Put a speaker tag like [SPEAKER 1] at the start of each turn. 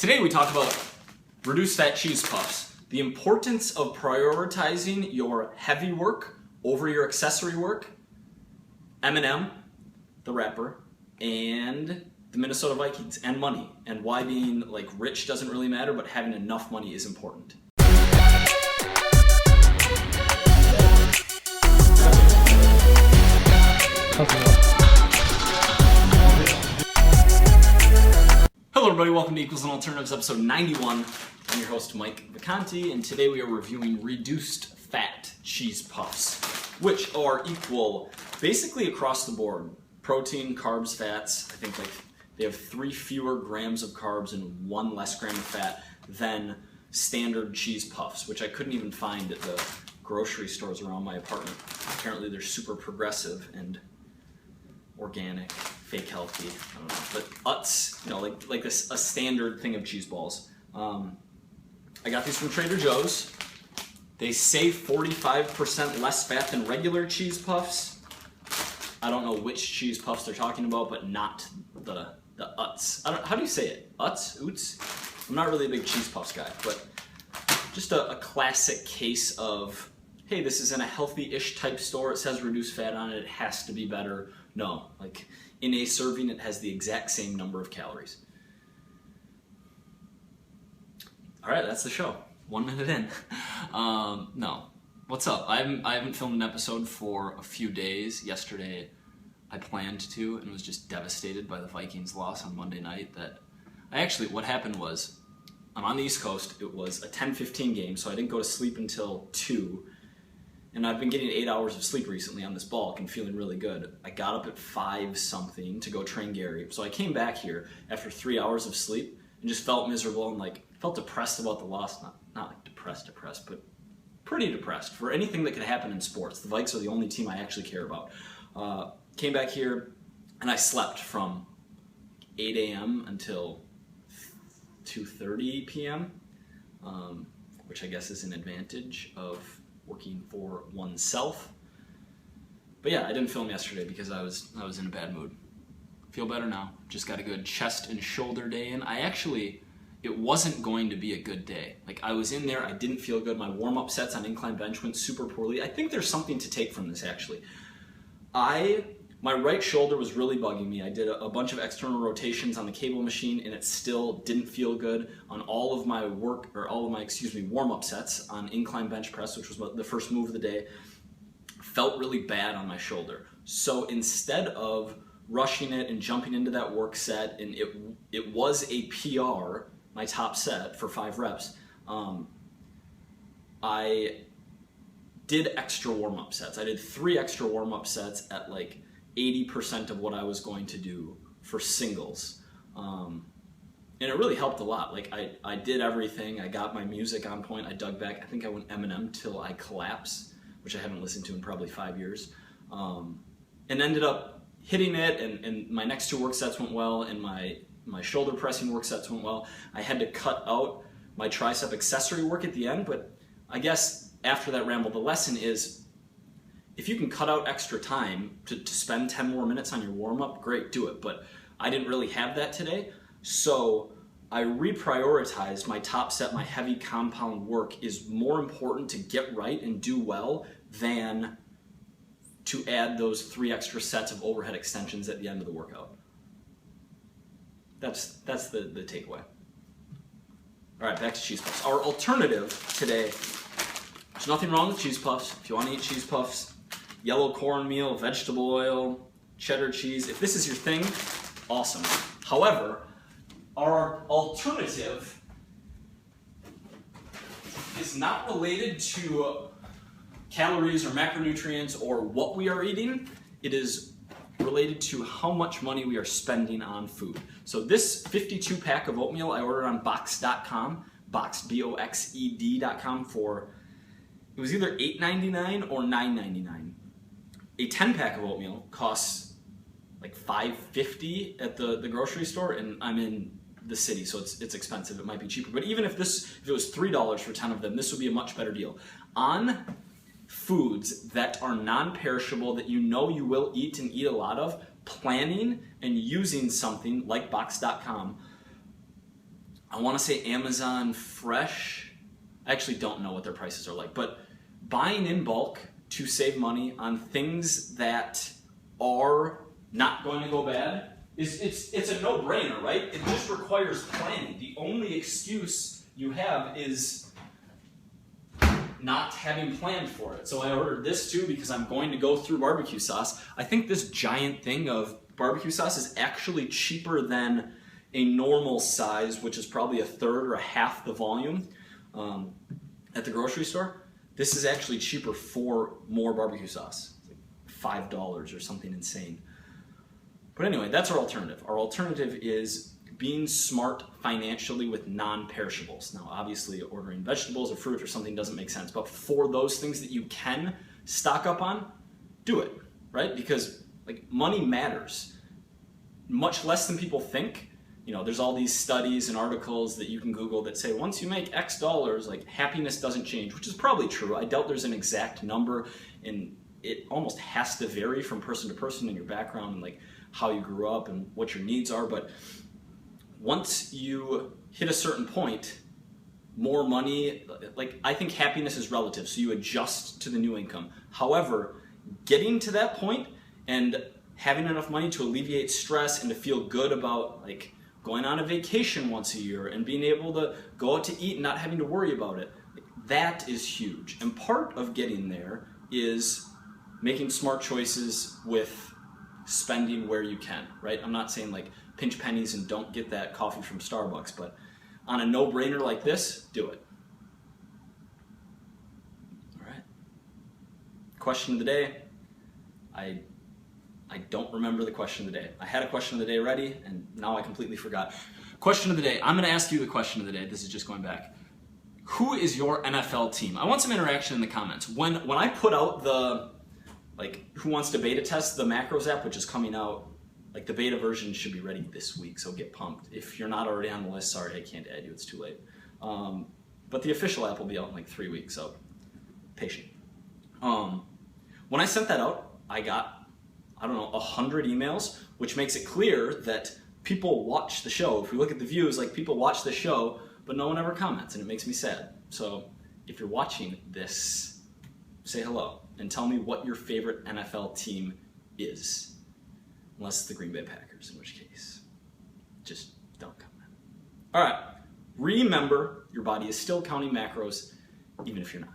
[SPEAKER 1] Today we talk about reduced fat cheese puffs, the importance of prioritizing your heavy work over your accessory work, M&M, the rapper, and the Minnesota Vikings, and money, and why being like rich doesn't really matter, but having enough money is important. Hello everybody, welcome to Equals and Alternatives, episode 91. I'm your host, Mike Vacanti, and today we are reviewing reduced fat cheese puffs, which are equal basically across the board. Protein, carbs, fats. I think they have 3 fewer grams of carbs and 1 less gram of fat than standard cheese puffs, which I couldn't even find at the grocery stores around my apartment. Apparently they're super progressive and organic, fake healthy, I don't know, but Utz, like a standard thing of cheese balls. I got these from Trader Joe's. They say 45% less fat than regular cheese puffs. I don't know which cheese puffs they're talking about, but not the Utz. How do you say it? Utz? Oots? I'm not really a big cheese puffs guy, but just a classic case of, hey, this is in a healthy-ish type store. It says reduced fat on it. It has to be better. No, like in a serving, it has the exact same number of calories. All right, that's the show. 1 minute in. No. What's up? I haven't filmed an episode for a few days. Yesterday I planned to and was just devastated by the Vikings loss on Monday night. What happened was, I'm on the East Coast. It was a 10:15 game, so I didn't go to sleep until 2. And I've been getting 8 hours of sleep recently on this bulk and feeling really good. I got up at 5 something to go train Gary. So I came back here after 3 hours of sleep and just felt miserable and felt depressed about the loss. Not like depressed, but pretty depressed for anything that could happen in sports. The Vikes are the only team I actually care about. Came back here and I slept from 8 a.m. until 2:30 p.m., which I guess is an advantage of working for oneself. But yeah, I didn't film yesterday because I was in a bad mood. Feel better now. Just got a good chest and shoulder day in. It wasn't going to be a good day. I was in there, I didn't feel good. My warm-up sets on incline bench went super poorly. I think there's something to take from this actually. My right shoulder was really bugging me. I did a bunch of external rotations on the cable machine and it still didn't feel good on all of my warm-up sets on incline bench press, which was the first move of the day. Felt really bad on my shoulder. So instead of rushing it and jumping into that work set, and it was a PR, my top set for 5 reps, I did extra warm-up sets. I did 3 extra warm-up sets at 80% of what I was going to do for singles. And it really helped a lot. I did everything. I got my music on point. I dug back. I think I went Eminem till I collapse, which I haven't listened to in probably 5 years. And ended up hitting it, and my next 2 work sets went well, and my shoulder pressing work sets went well. I had to cut out my tricep accessory work at the end, but I guess after that ramble, the lesson is, if you can cut out extra time to spend 10 more minutes on your warm-up, great, do it. But I didn't really have that today, so I reprioritized my top set. My heavy compound work is more important to get right and do well than to add those 3 extra sets of overhead extensions at the end of the workout. That's the takeaway. All right, back to cheese puffs. Our alternative today, there's nothing wrong with cheese puffs. If you want to eat cheese puffs, yellow cornmeal, vegetable oil, cheddar cheese. If this is your thing, awesome. However, our alternative is not related to calories or macronutrients or what we are eating. It is related to how much money we are spending on food. So this 52 pack of oatmeal I ordered on Boxed.com, Boxed, BOXED.com for, it was either $8.99 or $9.99. A 10-pack of oatmeal costs $5.50 at the grocery store, and I'm in the city, so it's expensive. It might be cheaper. But even if it was $3 for 10 of them, this would be a much better deal. On foods that are non-perishable, that you will eat and eat a lot of, planning and using something like Box.com I want to say Amazon Fresh. I actually don't know what their prices are like, but buying in bulk to save money on things that are not going to go bad it's a no-brainer, right? It just requires planning. The only excuse you have is not having planned for it. So I ordered this too because I'm going to go through barbecue sauce. I think this giant thing of barbecue sauce is actually cheaper than a normal size, which is probably a third or a half the volume at the grocery store. This is actually cheaper for more barbecue sauce. It's like $5 or something insane. But anyway, that's our alternative. Our alternative is being smart financially with non-perishables. Now, obviously, ordering vegetables or fruit or something doesn't make sense, but for those things that you can stock up on, do it, right? Because like money matters much less than people think. You know, there's all these studies and articles that you can Google that say once you make X dollars, like happiness doesn't change, which is probably true. I doubt there's an exact number, and it almost has to vary from person to person and your background and like how you grew up and what your needs are. But once you hit a certain point, more money, like I think happiness is relative, so you adjust to the new income. However, getting to that point and having enough money to alleviate stress and to feel good about like going on a vacation once a year and being able to go out to eat and not having to worry about it, that is huge. And part of getting there is making smart choices with spending where you can, right? I'm not saying like pinch pennies and don't get that coffee from Starbucks, but on a no-brainer like this, do it. All right. Question of the day. I don't remember the question of the day. I had a question of the day ready, and now I completely forgot. Question of the day. I'm going to ask you the question of the day. This is just going back. Who is your NFL team? I want some interaction in the comments. When I put out the like Who Wants to Beta Test, the Macros app, which is coming out, like the beta version should be ready this week, so get pumped. If you're not already on the list, sorry, I can't add you, it's too late. But the official app will be out in like 3 weeks, so patient. When I sent that out, I got, I don't know, 100 emails, which makes it clear that people watch the show. If we look at the views, like people watch the show, but no one ever comments, and it makes me sad. So if you're watching this, say hello and tell me what your favorite NFL team is. Unless it's the Green Bay Packers, in which case, just don't comment. All right, remember, your body is still counting macros, even if you're not.